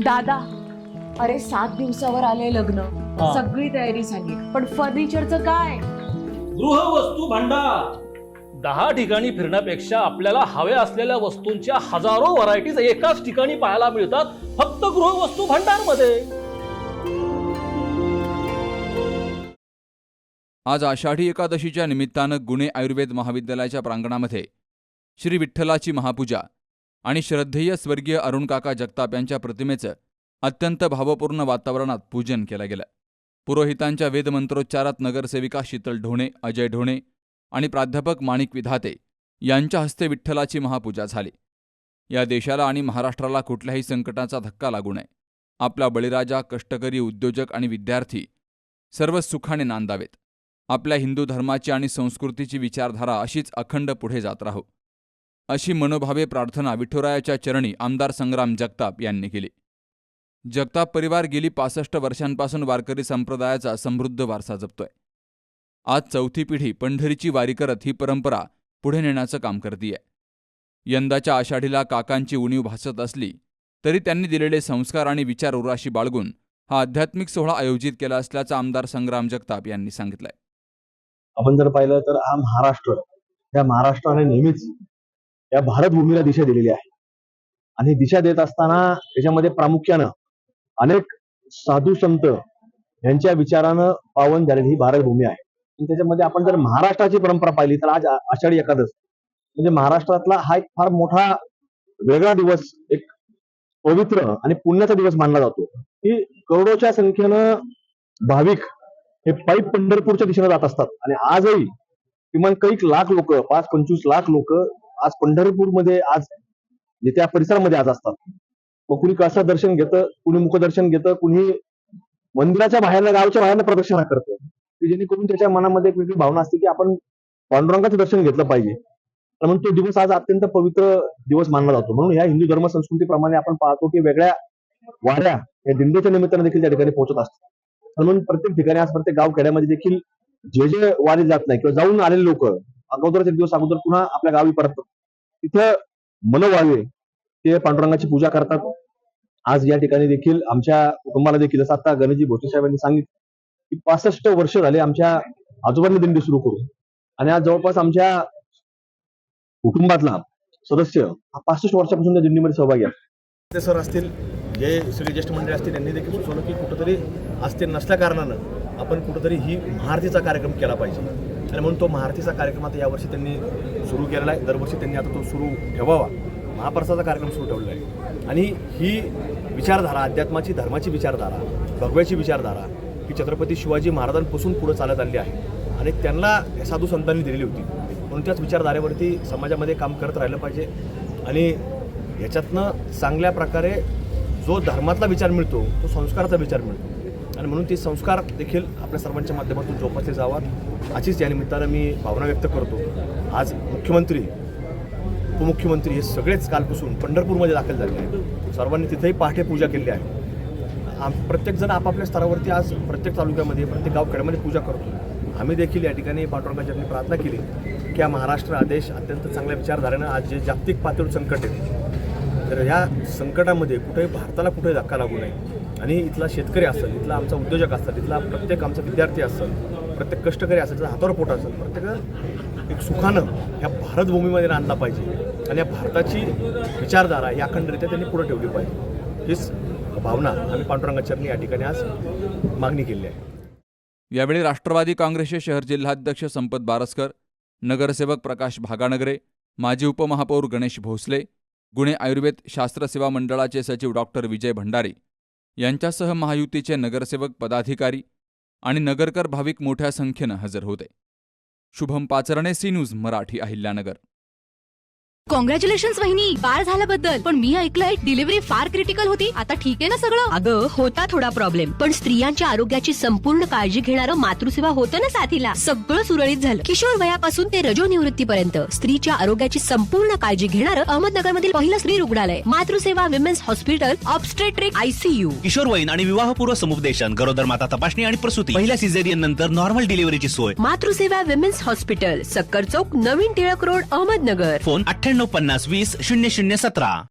दादा, अरे 7 दिवसावर आले लग्न, सगळी तयारी झाली, पण फर्निचरचं काय? गृहवस्तू भांडार 10 ठिकाणी फिरण्यापेक्षा आपल्याला हव्या असलेल्या वस्तूंच्या हजारो व्हरायटीज एकाच ठिकाणी पाहायला मिळतात, फक्त गृहवस्तू भांडार मध्ये. आज आषाढी एकादशीच्या निमित्तानं गुणे आयुर्वेद महाविद्यालयाच्या प्रांगणामध्ये श्री विठ्ठलाची महापूजा आणि श्रद्धेय स्वर्गीय अरुणकाका जगताप यांच्या प्रतिमेचं अत्यंत भावपूर्ण वातावरणात पूजन केलं गेलं. पुरोहितांच्या वेदमंत्रोच्चारात नगरसेविका शीतल ढोणे, अजय ढोणे आणि प्राध्यापक माणिक विधाते यांच्या हस्ते विठ्ठलाची महापूजा झाली. या देशाला आणि महाराष्ट्राला कुठल्याही संकटाचा धक्का लागू नये, आपला बळीराजा, कष्टकरी, उद्योजक आणि विद्यार्थी सर्व सुखाने नांदावेत. आपल्या हिंदू धर्माची आणि संस्कृतीची विचारधारा अशीच अखंड पुढे जात राहो, अशी मनोभावे प्रार्थना विठुरायाच्या चरणी आमदार संग्राम जगताप यांनी केली. जगताप परिवार गेली 65 वर्षांपासून वारकरी संप्रदायाचा समृद्ध वारसा जपतोय. आज 4थी पिढी पंढरीची वारी करत ही परंपरा पुढे नेण्याचं काम करतीये. यंदाच्या आषाढीला काकांची उणीव भासत असली तरी त्यांनी दिलेले संस्कार आणि विचार उराशी बाळगून हा आध्यात्मिक सोहळा आयोजित केला असल्याचं आमदार संग्राम जगताप यांनी सांगितलंय. आपण जर पाहिलं तर हा महाराष्ट्र, या महाराष्ट्राने नेहमीच या भारतभूमीला दिशा दिलेली आहे आणि दिशा देत असताना त्याच्यामध्ये प्रामुख्यानं अनेक साधू संत यांच्या विचारानं पावन झालेली ही भारतभूमी आहे. आणि त्याच्यामध्ये आपण जर महाराष्ट्राची परंपरा पाहिली तर आज आषाढी एकादश म्हणजे महाराष्ट्रातला हा एक फार मोठा वेगळा दिवस, एक पवित्र आणि पुण्याचा दिवस मानला जातो. की करोडोच्या संख्येनं भाविक हे पायी पंढरपूरच्या दिशेने जात असतात आणि आजही किमान कैक लाख लोक, 5-25 लाख लोक आज पंढरपूरमध्ये, आज त्या परिसरामध्ये आज असतात. मग कुणी कसं दर्शन घेतं, कुणी मुखदर्शन घेतं, कुणी मंदिराच्या बाहेरनं, गावच्या बाहेरनं प्रदक्षिणा करतं, की जेणेकरून त्याच्या मनामध्ये एक वेगळी भावना असते की आपण पांडुरंगाचं दर्शन घेतलं पाहिजे. म्हणून तो दिवस आज अत्यंत पवित्र दिवस मानला जातो. म्हणून ह्या हिंदू धर्म संस्कृतीप्रमाणे आपण पाहतो की वेगळ्या वाऱ्या या दिंडीच्या निमित्तानं देखील त्या ठिकाणी पोहोचत असतात. म्हणून प्रत्येक ठिकाणी, आज प्रत्येक गाव खेड्यामध्ये देखील जे वारी जात नाही किंवा जाऊन आलेले लोक अगोदरच एक दिवस अगोदर पुन्हा आपल्या गावी परततात. तिथं मनोवाळवे ते पांडुरंगाची पूजा करतात. आज या ठिकाणी देखील आमच्या कुटुंबाला देखील, जसं आता गणेशजी भोसले साहेबांनी सांगितलं की 65 वर्ष झाले आमच्या आजोबांनी दिंडी सुरू करून, आणि आज जवळपास आमच्या कुटुंबातला सदस्य 65 वर्षापासून त्या दिंडीमध्ये सहभागी आहे. ते सर असतील, जे श्री ज्येष्ठ मंडळी असतील, त्यांनी देखील सुचवलं की कुठंतरी आज ते नसल्या कारणानं आपण कुठंतरी ही महाआरतीचा कार्यक्रम केला पाहिजे. आणि म्हणून तो महाआरतीचा कार्यक्रम आता यावर्षी त्यांनी सुरू केलेला आहे. दरवर्षी त्यांनी आता तो सुरू ठेवावा. महाप्रसादाचा कार्यक्रम सुरू ठेवलेला आहे. आणि ही विचारधारा, अध्यात्माची, धर्माची विचारधारा, भगव्याची विचारधारा ही छत्रपती शिवाजी महाराजांपासून पुढे चालत आली आहे आणि त्यांना साधू संतांनी दिलेली होती. म्हणून त्याच विचारधारेवरती समाजामध्ये काम करत राहिलं पाहिजे. आणि याच्यातनं चांगल्या प्रकारे जो धर्मातला विचार मिळतो तो संस्काराचा विचार मिळतो. आणि म्हणून ते संस्कार देखील आपल्या सर्वांच्या माध्यमातून जोपासले जावात, अशीच या निमित्तानं मी भावना व्यक्त करतो. आज मुख्यमंत्री, उपमुख्यमंत्री हे सगळेच कालपासून पंढरपूरमध्ये दाखल झाले आहेत. सर्वांनी तिथेही पहाटे पूजा केली आहे. प्रत्येकजण आपापल्या स्तरावरती आज प्रत्येक तालुक्यामध्ये, प्रत्येक गावखेड्यामध्ये पूजा करतो. आम्ही देखील या ठिकाणी पांडुरंगाच्या प्रार्थना केली की या महाराष्ट्र हा देश अत्यंत चांगल्या विचारधारेनं आज जे जागतिक पातळीवर संकट आहे, तर ह्या संकटामध्ये कुठेही भारताला कुठेही धक्का लागू नये. आणि इथला शेतकरी असेल, इथला आमचा उद्योजक असेल, इथला प्रत्येक आमचा विद्यार्थी असेल, प्रत्येक कष्टकरी असेल, त्याचा हातावर पोट असेल, प्रत्येक एक सुखानं ह्या भारतभूमीमध्ये आणला पाहिजे आणि या भारताची विचारधारा ही अखंडरित्या त्यांनी पुढे ठेवली पाहिजे. हीच भावना आम्ही पांडुरंगाचरणी या ठिकाणी आज मागणी केली आहे. यावेळी राष्ट्रवादी काँग्रेसचे शहर जिल्हाध्यक्ष संपत बारसकर, नगरसेवक प्रकाश भागानगरे, माजी उपमहापौर गणेश भोसले, गुणे आयुर्वेद शास्त्र सेवा मंडळाचे सचिव डॉक्टर विजय भंडारी यांच्यासह महायुतीचे नगरसेवक, पदाधिकारी आणि नगरकर भाविक मोठ्या संख्येनं हजर होते. Shubham Pacharne, C news Marathi, Ahilyanagar. Congratulations वहिनी, बाळ झाल्याबद्दल. पण मी ऐकलंय डिलिव्हरी फार क्रिटिकल होती. आता ठीक आहे ना सगळं? अगं होता थोडा प्रॉब्लेम, पण स्त्रियांच्या आरोग्याची संपूर्ण काळजी घेणारं मातृसेवा होतं ना साथीला. सगळं सुरळीत झालं. किशोर वयापासून ते रजोनिवृत्तीपर्यंत स्त्रीच्या आरोग्याची संपूर्ण काळजी घेणारं अहमदनगरमधील पहिलं स्त्री रुग्णालय Matruseva women's hospital, obstetric, ICU. किशोरवयीन आणि विवाहपूर्व समुपदेशन, गरोदर माता तपासणी आणि प्रसूती, पहिल्या सिझेरियन नंतर नॉर्मल डिलिव्हरीची सोय. मातृसेवा विमेन्स हॉस्पिटल, सक्कर चौक, नवीन टिळक रोड, अहमदनगर. फोन 9850 20 0017.